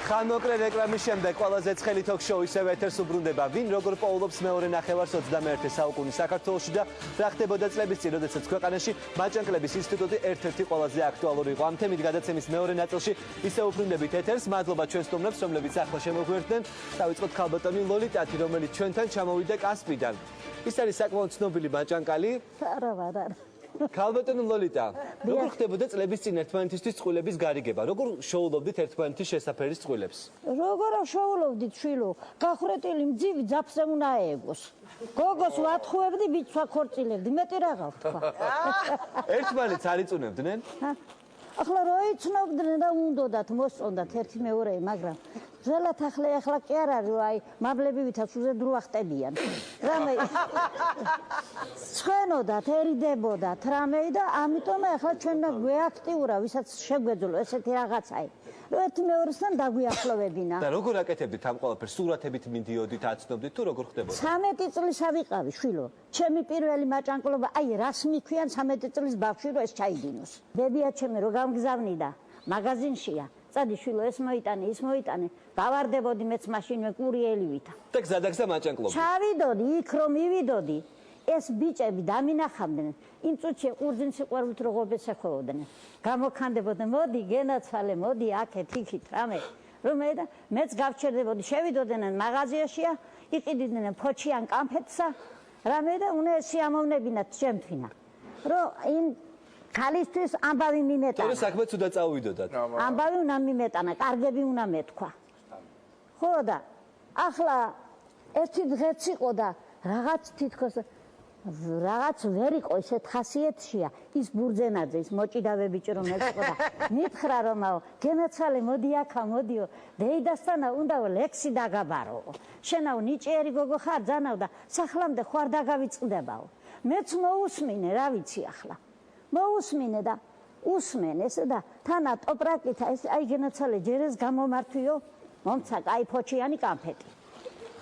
ხანმოკლე რეკლამის შემდეგ ყველაზე ცხელი თოქ-შოუ ისევ ეთერს უბრუნდება. ვინ როგორ პოულობს მეორე ნახევარს 21 საუკუნის საქართველოში და რა ხდებოდა წლების წინ, როდესაც ქვეყანაში მაჭანკლების ინსტიტუტი ერთ-ერთი ყველაზე აქტუალური იყო. ამ თემით გადაცემის მეორე ნაწილში ისევ უბრუნდებით ეთერს. მადლობა ჩვენ სტუმრებს, რომლებიც ახლა შემოგვიერთდნენ. დავიწყოთ ქალბატონი ლოლიტათი, რომელიც ჩვენთან ჩამოვიდა კასპიდან. ის არის საკმაოდ ცნობილი მაჭანკალი. არა. ქალბატონი ლოლიტა, როგორ ხდებოდა წლების წინ ერთმანეთისთვის წყვილების გარიგება? როგორ შოულობდით ერთმანეთის შესაფერის წყვილებს? როგორ შოულობდით, შვილო? გახვრეტილი მძივი ძაფზე უნდა ეეგოს. გოგოს ვათხოვებდი, ბიჭს ვაქორწილებდი, მეტი რაღა ვთქვა. ერთმანეთს არ იწუნებდნენ? ახლა რო იცნობდნენ და უნდათ მოსწონდათ ერთი მეორეი, მაგრამ ჟელათ ახლა კი არ არის, აი მაბლები ვითაც უზედ რო ახტებიან. რამე ცხენოდათ, ერიდებოდათ რამე და ამიტომ ახლა ჩვენ გვეაქტიურა, ვისაც შეგვეძლო ესეთი რაღაცაი. რო ერთი მეორესთან დაგვიახლოვებინა. და როგორ აკეთებდით ამ ყველაფერს? სურათებით მიდიოდით, აცნობდით თუ როგორ ხდებოდა? 13 წლის ავიყავი, შვილო. ჩემი პირველი მაჭანკლობა, აი რას მიქვიან 13 წლის ბავშვი რო ეს ჩაიდინოს. ბებია ჩემი რო გამგზავნიდა, მაგაზინშია. წადი შვილო, ეს მოიტანე, ის მოიტანე. გავარდებოდი მეც მაშინვე კურიელივითა. და გზადაგზა მაჭანკლობდი. ჩავიდოდი, იქ რომ მივიდოდი, ეს ბიჭები დამინახავდნენ. იმ წუთში ყურძნის სიყვარულით რო ღობეს ეხოვოდნენ. გამოქანდებოდნენ, მოდი გენაცვალე, მოდი აქეთ, იქით, რამე. რომ მეც გავჩერდებოდი, შევიდოდნენ მაღაზიაშია, იყიდნენ ფოჩიან კამფეტსა, რამე და უნდა შეამოვნებინათ ჩემთვინა. რომ იმ ქალისთვის ამბავი მიმეტანა. ეს საქმეც უნდა წავიდოდათ. ამბავი უნდა მიმეტანა, კარგები უნდა მეთქვა. ხო და ახლა ერთი დღეც იყო და რაღაც თითქოს რაღაც ვერ იყო ისეთ ხასიათშია ის ბურძენაძე, ის მოჭიდავე ბიჭი რომ ეწყო და მითხრა რომაო, გენაცვალე მოდი აქა, მოდიო, დეიდასთანა უნდაო ლექსი დაგაბარო. შენაო ნიჭიერი გოგო ხარ, ძანაო და სახლამდე ხო არ დაგავიწყდებაო. მეც მოусმინე, რა ვიცი ახლა. მოусმინე და უსმენეს და თანა ტოპრაკითა ეს აი გენაცვალე ჯერეს გამომართვიო, მომცა კაი ფოჩიანი კამფეტი.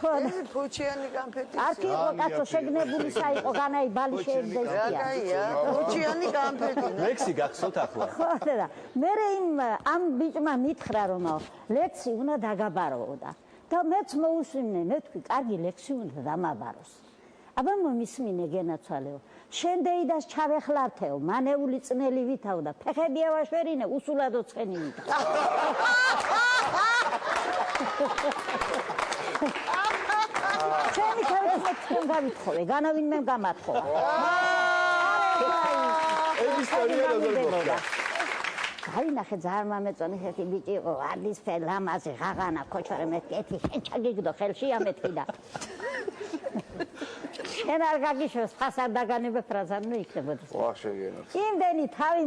ეს ფოჩიანი კამფეტი. არქი იყო კაცო შეგნებული საიყო, განაი ბალი შეეძებია. კაია, ფოჩიანი კამფეტი. ლექსი გახსოვთ ახლა? ხო და მე ამ ბიჭმა მითხრა რომაო, ლექსი უნდა დაგაბაროო და მეც მოусმინე, მე თქვი, კარგი ლექსი უნდა დამაბაროს. აბა მომისმინე გენაცვალეო. შენ დეიდას ჩავეხლართეო, მანეული წნელი ვითაო და ფეხები ავაშვერინე, უსულადო ცხენი ვითა. ჩემი თავით თქვენ გავითხოვე, განავინმე გამათხოვა. ეს ისტორია როგორ მოხდა? გაინახე ძალიან მომეწონე ერთი ბიჭი იყო, ვარდისფერ ლამაზი, ღაღანა, ქოჩორე მე კეთი, შენ ჩაგიგდო ხელში ამეთქი და შენ არ გაგიშვებს, ფას არ დაგანებებ, რაზან ნუ იქნებოდეს. ვა შეგენოთ. იმდენი თავი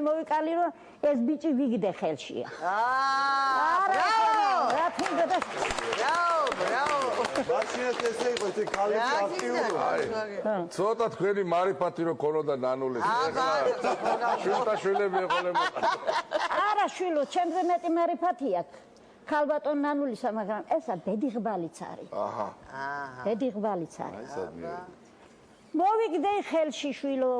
მოვიკალი, რომ ეს ბიჭი ვიგდე ხელშია. რა თქმა უნდა. ბრავო. მაშინაც ესე იყო, ეს ქალები აქტიური. ცოტა თქვენი მარიფათი რო ქონოდა ნანულის. შვილთაშვილები ეყოლებოდა. არა შვილო, ჩემზე მეტი მარიფათი აქვს. ქალბატონ ნანულისა, მაგრამ ესა ბედიღბალიც არის. აჰა. ბედიღბალიც არის. მოვიგდე ხელში შვილო.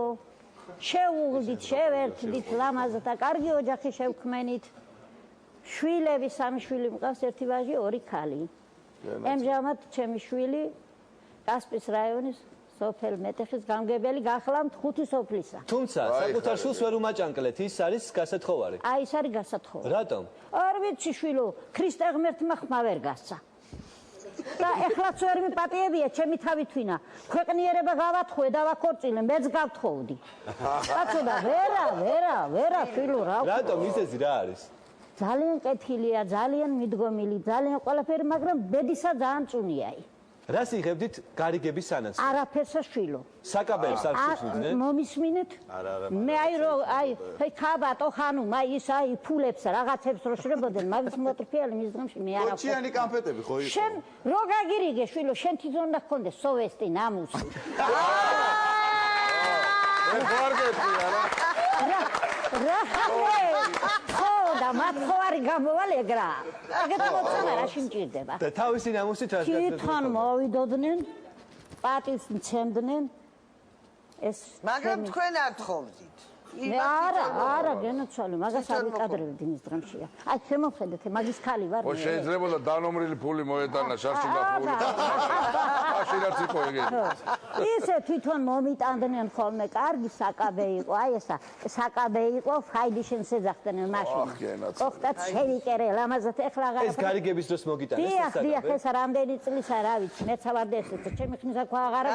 შევუღდით, შევერთდით ლამაზთა, კარგი ოჯახი შევქმენით. შვილები, სამი შვილი მყავს, ერთი ვაჟი, ორი ქალი. ამჟამად ჩემი შვილი კასპის რაიონის სოფელ მეტეხის გამგებელი გახლავთ 5 სოფლისა. თუმცა საკუთარ შვილს ვერ უმაჭანკლეთ, ის არის გასათხოვარი. აი ეს არის გასათხოვარი. რატომ? არ ვიცი შვილო, ქრისტე ღმერთმა ხმა ვერ გასცა. და ეხლაც ვერ მიპატიებია ჩემი თავითვინა. ქვეყნიერება გავათხოვე და ვაქორწილე, მეც გავთხოვდი. კაცო და ვერა შვილო რა. რატომ ისეთი რა არის? ძალიან კეთილია, ძალიან მიდგომილი, ძალიან ყველაფერი, მაგრამ ბედისა ძალიან წუნიაი. რას იღებდით გარიგების სანაცვლოდ? არაფერსა შვილო. საკაბებს არ შეგვიძლია? მომისმინეთ? მე აი ქაბატო ხანუმა ის აი ფულებს რაღაცებს რო შრებოდნენ, მაგის მოტრფიალი მის დღემში მე არა. ფოჩიანი კამფეტები ხო იყო? შენ რო გაგირიგე შვილო, შენ თვითონ და გქონდეს სოვესტი ნამუსი. მე ხარგები არა. ხო და მათხოვარი გამოვალეგრა. ეგეთი მოწონა რაში მჭირდება? და თავისი ნამუსით რას გასაგებია? თვითონ მოვიდოდნენ, პატის მცემდნენ. ეს მაგრამ თქვენ არ თხოვდით. მე არა გენოცვალი მაგას არ ვიკადრებდი მის დრამშია აი შემოხედეთ მაგის ხალი ვარ ო შეიძლება დანომრილი ფული მოეტანა შარში გაფული აშინაც იყო ეგეთი ისე თვითონ მომიტანდნენ ხოლმე კარგი საკაბე იყო აი ესა საკაბე იყო ფაიდიშენ შეძახდნენ მაშინ ოხტად შევიკერე ლამაზად ეხლა აღარ ეს გარიგების დროს მოგიტანეს ეს საკაბე დიახ ეს რამდენი წლისა რა ვიცი მეც ავარდი ესეც ჩემი ხმის აქ აღარ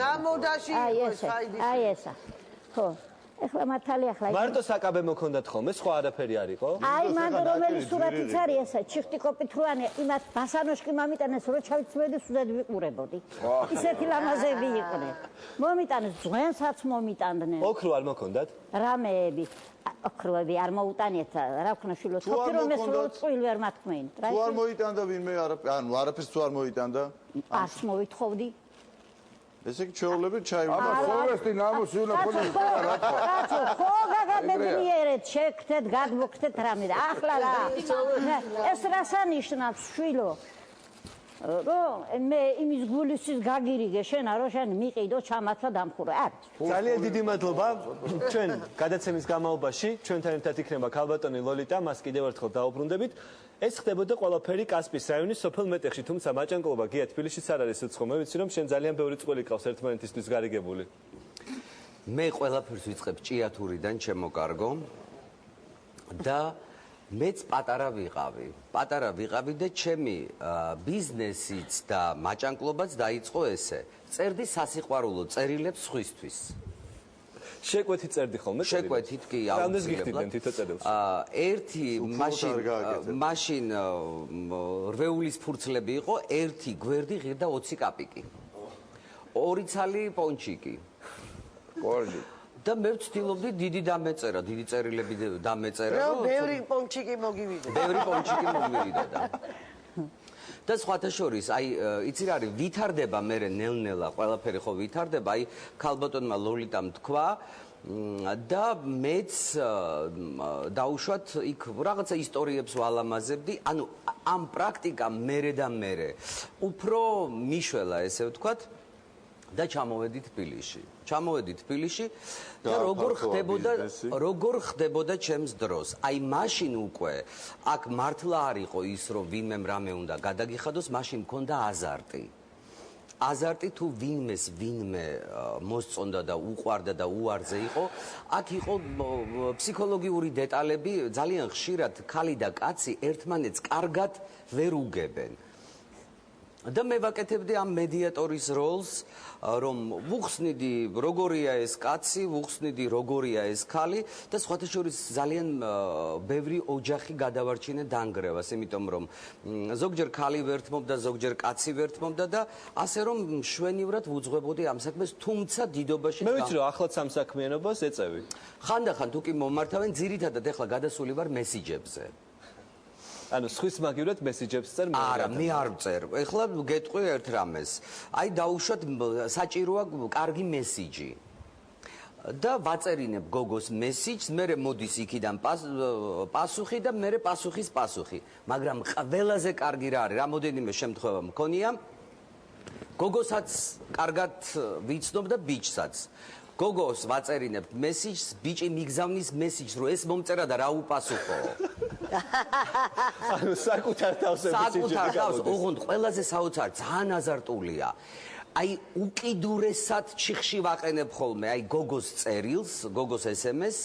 გამოდაში აი ესა ხო ეხლა მართალი ახლა მარტო საკაბე მოქონდათ ხოლმე სხვა არაფერი არისო აი მანდ რომელი სურათიც არის ესა ჩიხტიკოპითრუანი იმათ ბასანოშკი მომიტანეს რო ჩავიცმედი სუდად ვიყურებოდი ისეთი ლამაზები იყვნენ მომიტანეს ძვენსაც მომიტანდნენ ოქრო არ მოქონდათ რამეები ოქროები არ მოუტანეთ რა ვქნა შვილო თქო რომ ეს რო წვილი ვერ მათქმენ თუ არ მოიტანდა ვინმე ანუ არაფერს თუ არ მოიტანდა ას მოვითხოვდი ესე იგი ჩეულები ჩაივიდა სოვესტი ნამუსი უნდა ქონდეს რა თქმა კაცო ხო გაგაბედნიერეთ შეგხვდეთ გადმოგხვდეთ რამე და ახლა რა ეს რასანიშნავს შვილო რომ მე იმის გულისთვის გაგირიგე შენა რო შენ მიყიდო ჩამათვა დამხურე არის ძალიან დიდი მადლობა ჩვენ გადაცემის განმავლობაში ჩვენთან ერთად იქნება ქალბატონი ლოლიტა მას კიდევ ერთხელ დაუბრუნდებით ეს ხდებოდა ყველაფერი კასპის რაიონის სოფელ მეტეხში თუმცა მაჭანკლობა გია თბილისშიც არ არის უცხო მე ვიცი რომ შენ ძალიან ბევრი წყვილი ყავს ერთმანეთისთვის გარიგებული მე ყველაფერს ვიწყებ ჭიათურიდან ჩემო კარგო და მეც პატარა ვიყავი და ჩემი ბიზნესიც და მაჭანკლობაც დაიწყო ესე წერდი სასიყვარულო წერილებს სხვისთვის შეკვეთი წერდი ხოლმე შეკვეთით კი რამდენს გიხდიდნენ თითო წერილს ერთი მაშინ რვეულის ფურცლები იყო ერთი გვერდი ღირდა 20 კაპიკი ორი ცალი პონჩიკი გორჯი და მე ვცდილობდი დიდი დამეწერა, დიდი წერილები დამეწერა. რომ ბევრი პონჩიკი მოგივიდა და და სხვათა შორის, აი, იცი რა არის, ვითარდება მე ნელ-ნელა, ყველაფერი ხო ვითარდება, აი, ქალბატონმა ლოლიტამ თქვა და მეც დაუშვათ იქ რაღაცა ისტორიებს ვალამაზებდი, ანუ ამ პრაქტიკამ მერე და მერე უფრო მიშველა, ესე ვთქვათ, და ჩამოვედი თბილისში და როგორ ხდებოდა ჩემს დროს აი მაშინ უკვე აქ მართლა არ იყო ის რომ ვინმე რამე უნდა გადაგიხადოს მაშინ მქონდა აზარტი თუ ვინმე მოსწონდა და უყვარდა და უარზე იყო აქ იყო ფსიქოლოგიური დეტალები ძალიან ხშირად ქალი და კაცი ერთმანეთს კარგად ვერ უგებენ და მე ვაკეთებდი ამ მედიატორის როლს რომ ვუხსნიდი როგორია ეს კაცი, ვუხსნიდი როგორია ეს ქალი და სხვათა შორის ძალიან ბევრი ოჯახი გადავარჩინე დანგრევას, იმიტომ რომ ზოგჯერ ქალი ვერთმობდა, ზოგჯერ კაცი ვერთმობდა და ასე რომ მშვენივრად ვუძღვებოდი ამ საქმეს, თუმცა დიდობაში მე ვიცი რომ ახლაც ამ საქმიანობას ეწევი. ხანდახან თუ კი მომართავენ, ძირითადად ეხლა გადასული ვარ მესიჯებზე. ანუ სხვის მაგივრად მესიჯებს წერ არა მე არ ვწერ ეხლა გეტყვი ერთ რამეს აი დაუშვათ საჭიროა კარგი მესიჯი და ვაწერინებ გოგოს მესიჯს მე მოდის იქიდან პასუხი და მე პასუხის პასუხი მაგრამ ყველაზე კარგი რა არის რამოდენიმე შემთხვევა მქონია გოგოსაც კარგად ვიცნობ და ბიჭსაც გოგოს ვაწერინებ მესიჯს ბიჭი მიგზავნის მესიჯს რომ ეს მომწერა და რა უპასუხო ანუ საკუთარ თავს ოღონდ ყველაზე საოცარი ძალიან აზარტულია აი უკიდურესად ჩიხში ვაყენებ ხოლმე აი გოგოს წერილს გოგოს SMS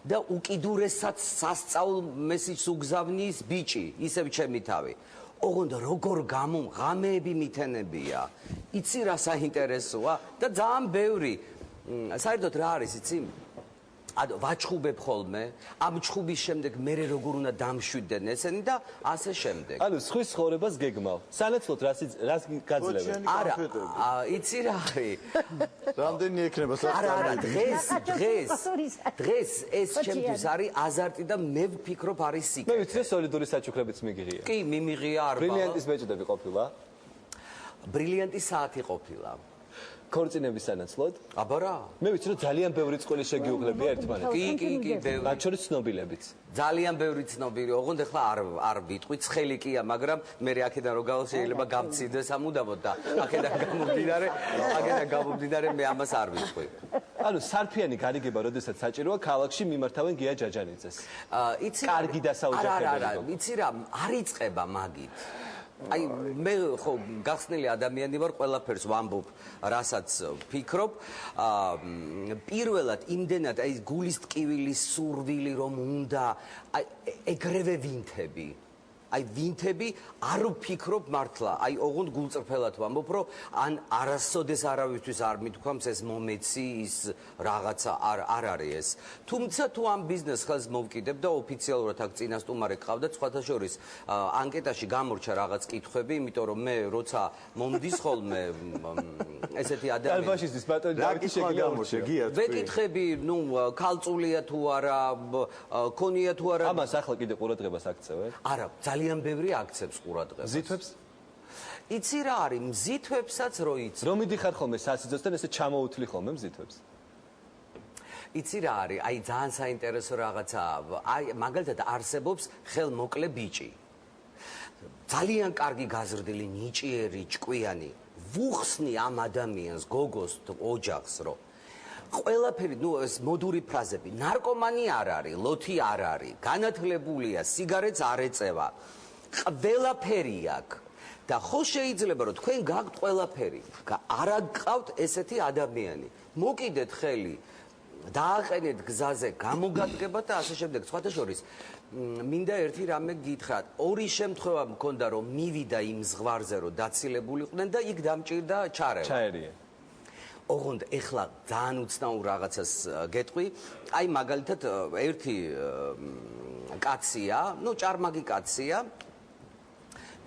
და უკიდურესად სასწაულ მესიჯს უგზავნის ბიჭი ისევ ჩემი თავი ოღონდ როგორ გამომღამეები მითენებია იცი რა საინტერესოა და ძალიან ბევრი საერთოდ რა არის იცი ვაჩხუბებ ხოლმე ამ ჩხუბის შემდეგ მე როგორ უნდა დამშვიდნენ ესენი და ასე შემდეგ ანუ სხვის ცხოვრებას გეგმავ სანაცვლოდ რას გაძლევ არა იცი რა არის რამდენი ექნება არა დღეს ეს ჩემთვის არის აზარტი და მე ვფიქრობ არის სიკეთე მე ვიცი სოლიდური საჩუქრებიც მიგიღია კი მიმიღია არ ბრილიანტის ბეჭდები ყოფილა ბრილიანტის საათი ყოფილა ქორწინების სანაცვლოდ? აბა რა? მე ვიცი რომ ძალიან ბევრი წყვილი შეგიუღლებია ერთმანეთს. კი, ბევრი. მათ შორის ცნობილებიც. ძალიან ბევრი ცნობილი, ოღონდ ახლა არ ვიტყვი, ცხელი კია, მაგრამ მე აქედან რო გავალ შეიძლება გამცირდეს ამუდამოდ და აქედან გამომდინარე მე ამას არ ვიტყვი. ანუ სარფიანი გარიგება, როდესაც საჭიროა, ქალაქში მიმართავენ გია ჯაჯანიძეს. იცი კარგი დასაოჯახებელი. არა, იცი რა, არ იწყება მაგით. აი მე ხო გახსნილი ადამიანი ვარ, ყველაფერს ვამბობ, რასაც ვფიქრობ. პირველად იმდენად აი გულის ტკივილის სურვილი რომ უნდა, აი ეგრევე ვინთები. აი ვინთები არ ვფიქრობ მართლა, აი ოღონდ გულწრფელად ვამბობ, რომ ან არასოდეს არავისთვის არ მithქვამს ეს მომეცი, ის რაღაცა არ არის ეს. თუმცა თუ ამ ბიზნესს ხელს მოვკიდებ და ოფიციალურად აქ წინასტუმარე გყავდა, სხვათა შორის ანკეტაში გამორჩა რაღაც კითხვები, იმიტომ რომ მე როცა მომდის ხოლმე ესეთი ადამიანი ალბაშის ბატონი დავით შეგამორჩა გია. ვეკითხები, ნუ ქალწულია თუ არა, ქონია თუ არა. ამას ახლა კიდე ყურადღებას აქცევენ? არა, ძალიან ბევრი აქცევს ყურადღებას. მზითვებს? იცი რა არის, მზითვებსაც რო იცი. რომ მიდიხარ ხოლმე სასიძოსთან ესე ჩამოუთლი ხოლმე მზითვებს? იცი რა არის, აი ძალიან საინტერესო რაღაცაა. აი მაგალითად არსებობს ხელმოკლე ბიჭი. ძალიან კარგი გაზრდილი, ნიჭიერი, ჭკვიანი. ვუხსნი ამ ადამიანს, გოგოს, ოჯახს, რომ ყველაფერი, ნუ ეს მოდური ფრაზები, ნარკომანი არ არის, ლოთი არ არის, განათლებულია, სიგარეტს არ ეწევა. ყველაფერი აქვს. და ხო შეიძლება რომ თქვენ გაქვთ ყველაფერი, არა გყავთ ესეთი ადამიანი. მოკიდეთ ხელი, დააყენეთ გზაზე გამოგადგება და ასე შემდეგ. სხვათა შორის მინდა ერთი რამე გითხრათ. ორი შემთხვევა მქონდა რომ მივიდა იმ ზღვარზე რომ დაცილებულიყვნენ და იქ დამჭირდა ჩარევა. ჩაერია. ოღონდ ეხლა ძალიან უცნაურ რაღაცას გეტყვი. აი მაგალითად ერთი კაცია, ნუ ჭარმაგი კაცია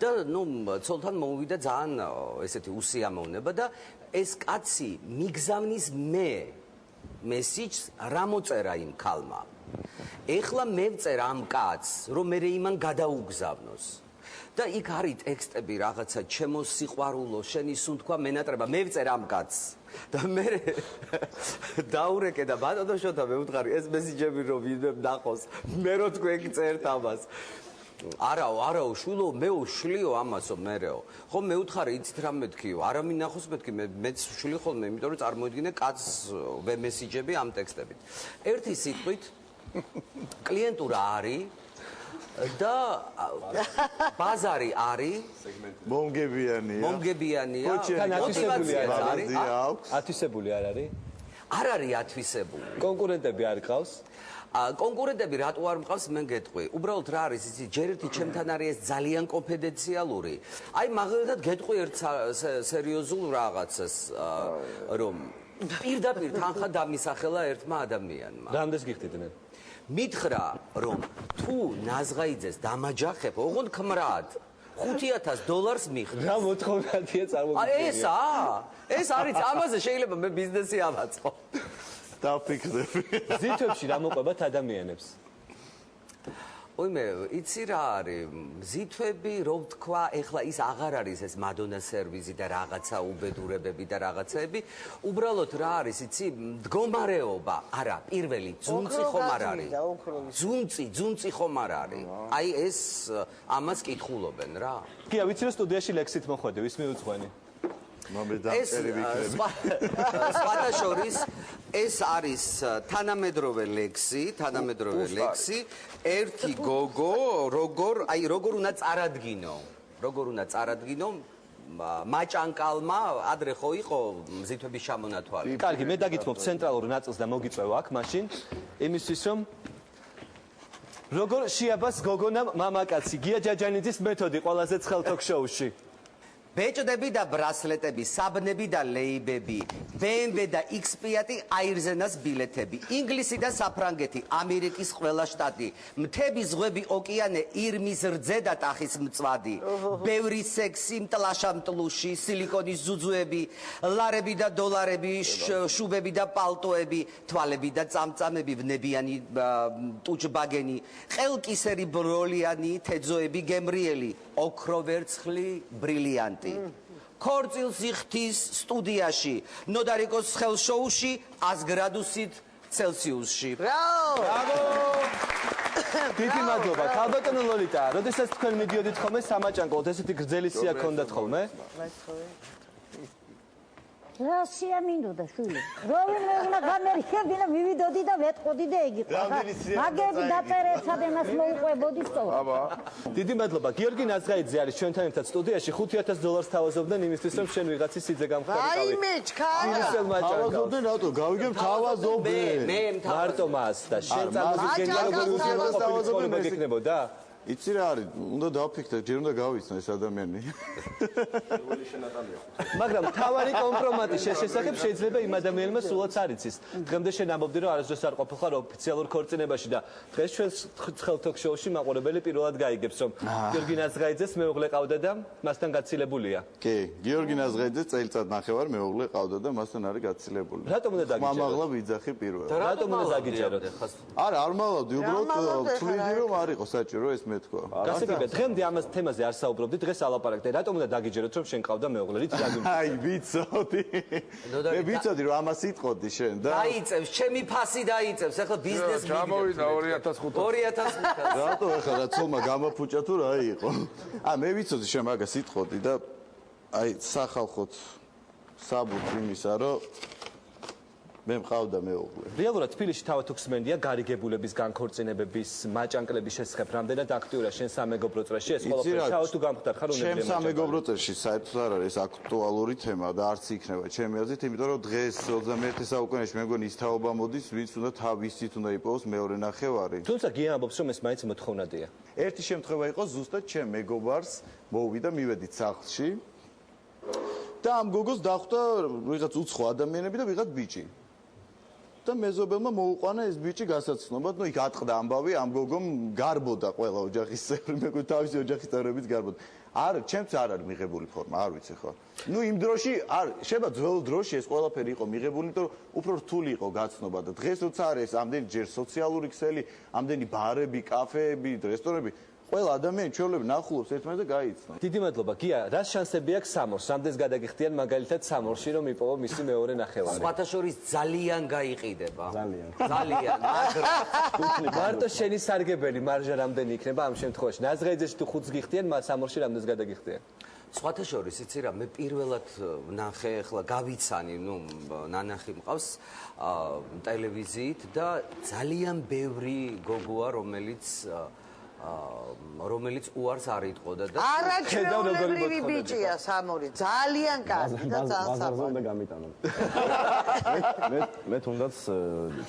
და ნუ ცოლთან მოუვიდა ძალიან ესეთი უსიამოვნება და ეს კაცი მიგზავნის მესიჯს რა მოწერა იმ ქალმა. ეხლა მე ვწერ ამ კაცს, რომ მე იმან გადაუგზავნოს. და იქ არის ტექსტები რაღაცა ჩემო სიყვარულო, შენი სუნთქვა მენატრება, მე ვწერ ამ კაცს. და მე დაურეკე და ბატონო შოთა მე ვუთხარი ეს მესიჯები რომ ვინმე ნახოს, მე რო თქვენ გწერთ ამას. არაო, შვილო, მეო შლიო ამასო მერეო. ხო მე ვუთხარი იცით რა მეთქიო, არა მინახოს მეთქი, მეც შლი ხოლმე, იმიტომ რომ წარმოიდგინე კაცს მესიჯები ამ ტექსტებით. ერთი სიტყვით კლიენტურა არის და ბაზარი არის, მომგებიანია, მოტივაციაც არის. ათვისებული არ არის? არ არის ათვისებული. კონკურენტები არ გყავს? კონკურენტები რატო არ მყავს მე გეტყვი. უბრალოდ რა არის იცი, ჯერ ერთი ჩემთან არის ეს ძალიან კონფიდენციალური. აი მაგალითად გეტყვი ერთ სერიოზულ რაღაცას, რომ პირდაპირ თანხა დამისახელა ერთმა ადამიანმა. რამდენს გიხდიდნენ? მითხრა რომ თუ ნაზღაიძეს დამაჯახებ, ოღონდ ქმრად $5,000 მიხდ. რა მოთხოვნადია წარმოგიდგენია? ეს არის, ამაზე შეიძლება მე ბიზნესი ავაწყო. დაფიქრები. მზითვებში რა მოყვებათ ადამიანებს? ოიმე, იცი რა არის, მზითვები, რო ვთქვა, ეხლა ის აღარ არის ეს მადონა სერვიზი და რაღაცა უბედურებები და რაღაცეები, უბრალოდ რა არის, იცი, მდგომარეობა, არა, პირველი, ძუნწი ხომ არ არის. ძუნწი ხომ არ არის. აი ეს ამას კითხულობენ რა. გია, ვიცი რომ სტუდიაში ლექსით მოხვედე, ვის მიუძღვენი? სხვათა შორის ეს არის თანამედროვე ლექსი, ერთი გოგო, როგორ უნდა წარადგინო, მაჭანკალმა ადრე ხო იყო მზითვების ჩამონათვალი. კარგი, მე დაგითმობ ცენტრალურ ნაწილს და მოგიწევ აქ მაშინ, იმისთვის რომ როგორ შეაბას გოგონამ მამაკაცი, გია ჯაჯანიძის მეთოდი ყველაზე ცხელ თოქ-შოუში. ბეჭდები და ბრასლეტები, საბნები და ლეიბები, BMW და X-Fiat აირზენას ბილეთები, ინგლისი და საფრანგეთი, ამერიკის ყველა შტატი, მთები, ზღვები, ოკეანე, ირმის რძე და ტახის მწვადი, ბევრი სექსი, მტლაშა მტლუში, სილიკონის ზუძუები, ლარები და დოლარები, შუბები და პალტოები, თვალები და წამწამები, ვნებიანი ტუჯბაგენი, ყელკისერი ბროლიანი, თეძოები, გემრიელი, ოქროვერცხლი, ბრილიანტი. ქორწილს იხდის სტუდიაში ნოდარიკოს ხელშოუში 100 გრადუსით ცელსიუსში. დიდი მადლობა. ქალბატონო ლოლიტა, როდესაც თქვენ მიდიოდით ხოლმე სამაჭანკოლთ, ესეთი გრძელი სია ქონდათ ხოლმე? რა სია მინდოდა შვილი? როვინმე უნდა გამერხებდი და მივიდოდი და ვეტყოდი და ეგ იყო. მაგები დაწერეთ, სადემას მოუყვებოდი სწორად. აბა დიდი მადლობა. გიორგი ნაზღაიძე არის ჩვენთან ერთად სტუდიაში. $5000 თავაზობდნენ იმისთვის, რომ შენ ვიღაცის სიძე გამხდარიყავი. აიმე ჩქარა. ისელ მაჭანკალს. თავაზობდნენ რატო? გავიგებ თავაზობდნენ. მე მარტო მას და შენ წარმოგიდგენია როგორი უზიაროს მოგეკნებოდა? იცი რა არის? უნდა დავფიქრდე, ჯერ უნდა გავიცნო ეს ადამიანი. მაგრამ თავარი კომპრომატი შესახებ შეიძლება იმ ადამიანმა სულაც არ იცის. დღემდე შენ ამბობდი, რომ არასდროს არ ყოფილხარ ოფიციალურ ქორწინებაში და დღეს ჩვენს ხელთოქ-შოუში მაყურებელი პირველად გაიგებს, რომ გიორგი ნაზღაიძეს მეუღლე ყავდა და მასთან გაცილებულია. კი, გიორგი ნაზღაიძეს წელიწად ნახევარ მეუღლე ყავდა და მასთან არის გაცილებული. რატომ უნდა დაგიჯეროთ? მამაღლა ვიძახი პირველად. რატომ უნდა დაგიჯეროთ? არა, არ მალავდი, უბრალოდ თვლიდი რომ არ იყო საჭირო ეს მეთქვა. გასაგებია, დღემდე ამას თემაზე არ საუბრობდი, დღეს ალაპარაკდე. რატომ უნდა დაგიჯეროთ, რომ შენ ყავდა მეუღლე? რითი დაგიმ? აი, ვიცოდი. მე ვიცოდი რომ ამას იტყოდი შენ და დაიწევს, ჩემი ფასი დაიწევს. ახლა ბიზნეს ჩამოვიდა 2500. 2500. რატო ახლა რა ცოლმა გამოფუჭა თუ რა იყო? მე ვიცოდი შენ მაგას იტყოდი და აი სახალხოთ საბუთს იმისა რომ მე მყავდა მეუღლე. რეალურად თბილისში თავად უხსმენდია გარიგებულების განქორწინებების მაჭანკლების შესახებ რამდენად აქტიურია შენ სამეგობრო წრეში ეს ყველაფერი შავ თუ გამხდარ ხარ ჩემ სამეგობრო წრეში საერთოდ არ არის აქტუალური თემა და არც იქნება ჩემი აზრით, იმიტომ რომ დღეს 21 საუკუნეში მე მგონი ის თაობა მოდის, ვინც უნდა თავისით უნდა იპოვოს მეორე ნახევარი. თუმცა გია ამბობს რომ ეს მაინც მოთხოვნადია. ერთი შემთხვევა იყო ზუსტად ჩემ მეგობარს მოვიდა მივედით სახლში და ამ გოგოს დახვდა ვიღაც უცხო ადამიანები და ვიღაც ბიჭი. და მეზობელმა მოუყვანა ეს ბიჭი გასაცნობად, იქ ატყდა ამბავი, ამ გოგომ გარბოდა ყველა ოჯახის წევრი, მე გვი თავისი ოჯახის წევრებიც გარბოდა. ჩემც არ არის მიღებული ფორმა, არ ვიცი ხო. იმ დროში არ შეიძლება ძველ დროში ეს ყველაფერი იყო მიღებული, იმიტომ რომ უფრო რთული იყო გაცნობა და დღეს როცა არის ამდენი ჯერ სოციალური ქსელი, ამდენი ბარები, კაფეები, რესტორნები, ყველა ადამიანი ჩვეულებრივ ნახულობს ერთმანეთს და გაიცნო. დიდი მადლობა. გია, რა შანსები აქვს სამორს? რამდენს გადაგიხდიან მაგალითად სამორში რომ იპოვო მისი მეორე ნახევარი? სხვათა შორის ძალიან გაიყიდება. ძალიან, მაგრამ მარტო შენი სარგებელი მარჟა რამდენი იქნება ამ შემთხვევაში? ნაზღაიძეში თუ 5-ს გიხდიან, მას სამორში რამდენს გადაგიხდიან? სხვათა შორის იცი რა, მე პირველად ნახე, ახლა გავიცანი, ნანახი მყავს ტელევიზიით და ძალიან ბევრი გოგოა, რომელიც უარს არ იტყოდა და არაჩვეულებრივი ბიჭია სამორი, ძალიან კარგი და ძალიან გამიტანო. მე თუნდაც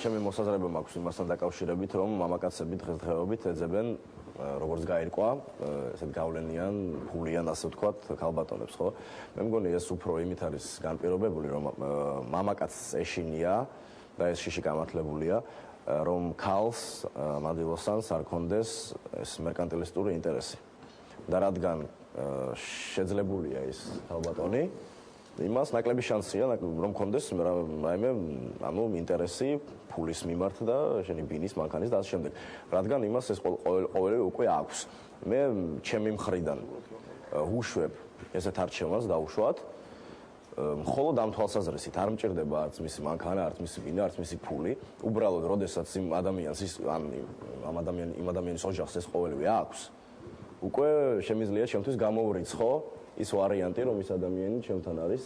ჩემი მოსაზრება მაქვს იმასთან დაკავშირებით, რომ მამაკაცები დღესდღეობით ეძებენ როგორც გაირკვა, ესეთ გავლენიან, ფულიან, ასე ვთქვათ, ქალბატონებს, ხო? მე მგონი ეს უფრო იმით არის განპირობებული, რომ მამაკაცს ეშინია და ეს შიში გამართლებულია, რომ ქალს მადილოსანს არ კონდეს ეს მერკანტილისტური ინტერესი. და რადგან შეძლებულია ის ქალბატონი, იმას ნაკლები შანსია, რომ კონდეს რაიმე ინტერესი ფულის მიმართ და შენი ბინის, მანქანის და ასე შემდეგ. რადგან იმას ეს ყოველივე უკვე აქვს. მე ჩემი მხრიდან ვუშვებ ესეთ არჩევანს დავუშვათ. მხოლოდ ამ თვალსაზრისით არ მჭირდება არც მისი მანქანა, არც მისი ბინა, არც მისი ფული. უბრალოდ, როდესაც იმ ადამიანს იმ ადამიანის ოჯახს ეს ყოველივე აქვს, უკვე შემიძლია ჩემთვის გამოვრიცხო ის ვარიანტი, რომ ის ადამიანი ჩემთან არის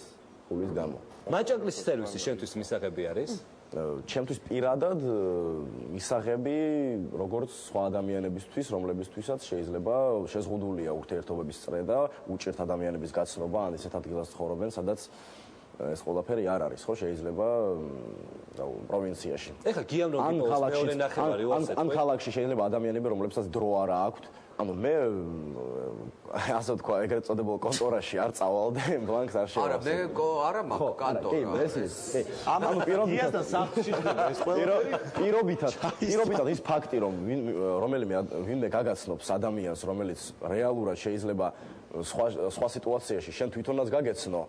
ფულის გამო. მაჭანკლის სერვისი შენთვის მისაღები არის? ჩემთვის პირადად მისაღები როგორც სხვა ადამიანებისთვის, რომლებისთვისაც შეიძლება შეზღუდულია ურთიერთობების წრე და უჭირთ ადამიანების გაცნობა ან ისეთ ადგილას ცხოვრობენ, სადაც ეს ყველაფერი არ არის, ხო, შეიძლება პროვინციაში. ეხლა გიამ რომ იპოვოს მეორე ნახევარი უასეთ. ან ქალაქში შეიძლება ადამიანები, რომლებსაც დრო არ აქვთ, ანუ მე ასე ვთქვა, ეგრეთ წოდებულ კონტორაში არ წავალ და ბლანკს არ შევასწავლე. არა, მე არა მაქვს კონტორა. ანუ პირობითად ის ფაქტი, რომ ვინმე გაგაცნობს ადამიანს, რომელიც რეალურად შეიძლება სხვა სიტუაციაში შენ თვითონაც გაგეცნო,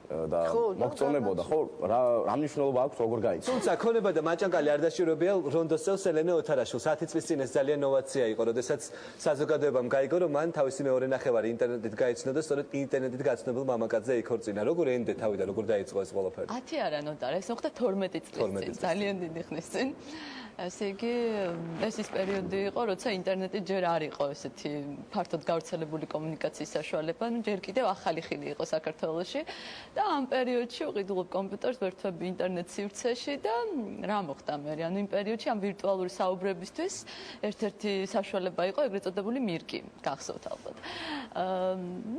და მოგწონებოდა, ხო, რა მნიშვნელობა აქვს როგორ გაიცნო. თუმცა ქონება და მაჭანკალი არ დაშვირებია რონდოს წელს ელენე ოთარაშვილს 10 წლის წინ ეს ძალიან ნოვაცია იყო, როდესაც საზოგადოებამ გაიგო, რომ მან თავისი მეორე ნახევარი ინტერნეტით გაიცნო და სწორედ ინტერნეტით გაცნობილ მამაკაცზე იქორწინა. როგორ ენდე თავი და როგორ დაიწყო ეს ყველაფერი? 10 არა ნოტარა, ეს მოხდა 12 წლის წინ, ძალიან დიდი ხნის წინ. ესე იგი, ეს ის პერიოდი იყო, როცა ინტერნეტი ჯერ არ იყო ესეთი ფართოდ გავრცელებული კომუნიკაციის საშუალება, ჯერ კიდევ ახალი ხილი იყო საქართველოში და ამ პერიოდში ვყიდულობ კომპიუტერს, ვერთვები ინტერნეტ სივრცეში და რა მოხდა მე? ანუ იმ პერიოდში ამ ვირტუალური საუბრებისთვის ერთ-ერთი საშუალება იყო ეგრეთ წოდებული მირკი, გახსოვთ ალბათ.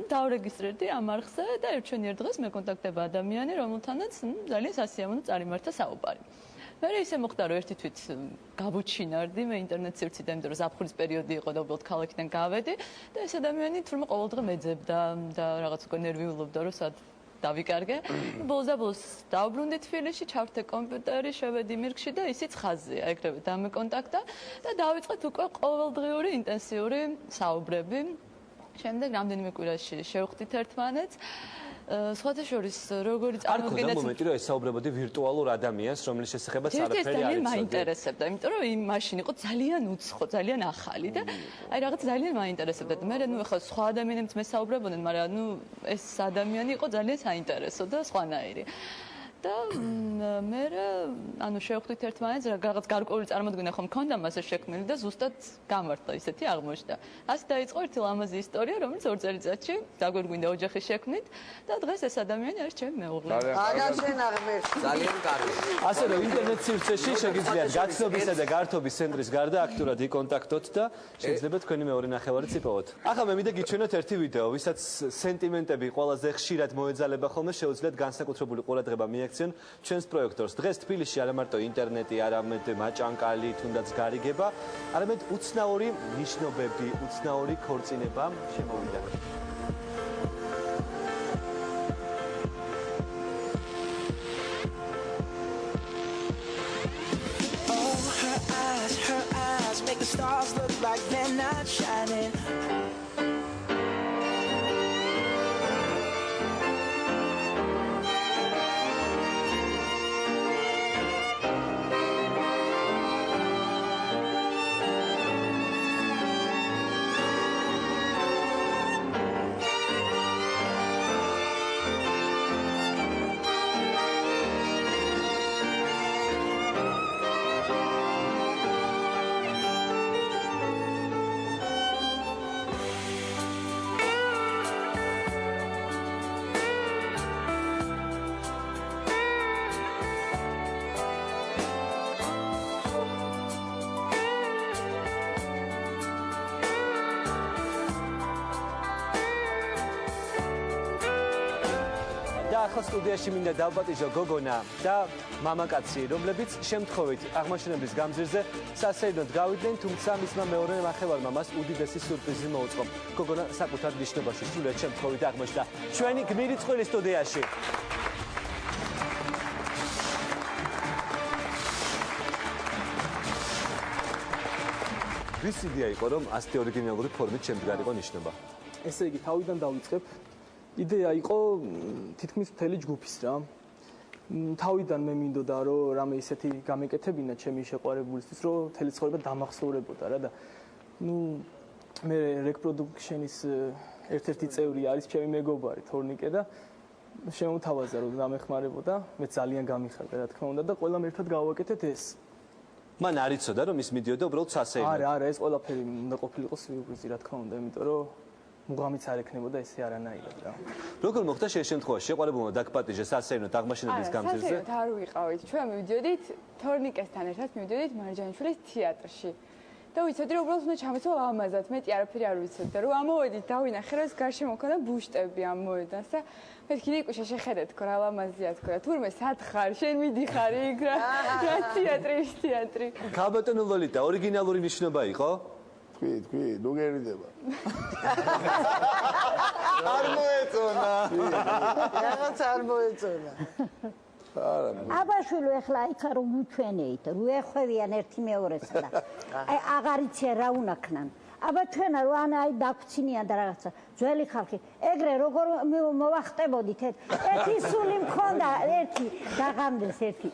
დავრეგისტრირდი ამ არხზე და ერთჩვენიერ დღეს მეკონტაქტება ადამიანი, რომელთანაც ძალიან სასიამოვნო წარიმართა საუბარი. მე ისე მოხდა, რომ ერთი თვით გავუჩინარდი მე ინტერნეტ სივრციდან, იმიტომ რომ ზაფხულის პერიოდი იყო და უბრალოდ ქალაქიდან გავედი და ეს ადამიანი თურმე ყოველდღე მეძებდა და რაღაც უკვე ნერვიულობდა, რომ სად დავიკარგე. ბოლოს დავბრუნდი თბილისში, ჩავრთე კომპიუტერი, შევედი მირკში და ისიც ხაზია, ეგრევე დამეკონტაქტა და დავიწყეთ უკვე ყოველდღიური ინტენსიური საუბრები. შემდეგ რამდენიმე კვირაში შევხვდით ერთმანეთს. სხვათა შორის როგორი წარმოგიდგენთ მომენტი რომ ესაუბრებოდი ვირტუალურ ადამიანს რომლის შესახებაც არაფერი არ იცოდი. ძალიან მაინტერესებდა, იმიტომ რომ იმ მაშინ იყო ძალიან უცხო, ძალიან ახალი და აი რაღაც ძალიან მაინტერესებდა. მე ნუ ახლა სხვა ადამიანებიც მესაუბრებოდნენ, მაგრამ ნუ ეს ადამიანი იყო ძალიან საინტერესო და სხვანაირი. და მე ანუ შევხვდით ერთმანეთს, რაღაც გარკვეული წარმოდგენა ხომ მქონდა მასე შექმნილი და ზუსტად გამართლა ისეთი აღმოჩნდა. ასე დაიწყო ერთი ლამაზი ისტორია, რომელიც 2 წელიწადში დაგვირგვინდა ოჯახის შექმნით და დღეს ეს ადამიანი არის ჩემი მეუღლე. აგაშენ აღმერთი. ძალიან კარგი. ასე რომ ინტერნეტ სივრცეში შეგიძლიათ გაცნობისა და გართობის ცენტრის გარდა აქტიურად იკონტაქტოთ და შეიძლება თქვენი მეორე ნახევარიც იპოვოთ. ახლა მე მინდა გიჩვენოთ ერთი ვიდეო, ვისაც სენტიმენტები ყველაზე ხშირად მოეძალება ხოლმე, შეუძლიათ განსაკუთრებული ყურადღება მიაქციონ ჩვენს პროექტორს. დღეს თბილისში არა მარტო ინტერნეტი, არამედ მაჭანკალი, თუნდაც გარიგება, არამედ უცნაური ნიშნობები, უცნაური ქორწინება შემოვიდა. Her eyes make the stars look like they're not shining. ახლა სტუდიაში მინდა დავპატიჟო გოგონა და მამაკაცი, რომლებიც შემთხვევით აღმაშენებლის გამზირზე სასეირნოდ გავიდნენ, თუმცა მისმა მეორე ნახევარმა მას უდიდესი სიურპრიზი მოუწყო. გოგონა საკუთარ ნიშნობაში სრულიად შემთხვევით აღმოჩნდა ჩვენი გმირი წყვილი სტუდიაში. ვის იდეა იყო, რომ ასეთი ორიგინალური ფორმით შემდგარიყო ნიშნობა? ესე იგი, თავიდან დავიწყებ. იდეა იყო თითქმის მთელი ჯგუფის რა. თავიდან მე მინდოდა რომ რამე ისეთი გამეკეთებინა ჩემი შეყვარებულისთვის, რომ მთელი ცხოვრება დამახსოვრებოდა რა და მე რეკ პროდუქშენის ერთ-ერთი წევრი არის ჩემი მეგობარი თორნიკე და შემოთავაზა რომ დამეხმარებოდა, მე ძალიან გამიხარდა რა თქმა უნდა და ყველამ ერთად გავაკეთეთ ეს. მან არ იცოდა რომ ის მიდიოდა უბრალოდ სასეირნოდ. არა, ეს ყველაფერი უნდა ყოფილიყო სიურპრიზი რა თქმა უნდა, იმიტომ რომ მუღამიც არ ექნებოდა ესე არანაირად რა. როგორ მოხდა შენ შემთხვევაში შეყვარებულმა დაგპატიჟე სასეირნოდ აღმაშენებლის გამზირზე? სასეირნოდ არ ვიყავით. ჩვენ მივიდოდით თორნიკესთან ერთად მივიდოდით მარჯანიშვილის თეატრში. და ვიცოდი რომ უბრალოდ უნდა ჩამეცვალ ამაზად, მეტი არაფერი არ ვიცოდი და რომ ამოვედით დავინახე რომ ეს გარშემო მქონდა ბუშტები ამოვედას და მეთქი ნიკუშა შეხედე თქო რა ლამაზია თქო და თურმე სად ხარ შენ მიდიხარ იქ რა თეატრი ის თეატრი. ქალბატონო ლოლიტა ორიგინალური ნიშნობა იყო? თქვი, ნუ გერიდება. არ მოეწონა. რაღაც არ მოეწონა. აბაშვილო ეხლა იქა რომ უჩვენეით, რო ეხვევიან ერთი მეორესა და აი აღარ იციან რა უნახნან. აბა თქვენ აი დაგვრცინიან და რაღაცა ძველი ხალხი ეგრე როგორ მოვახტებოდით ერთი სული მქონდა ერთი დაღამდეს ერთი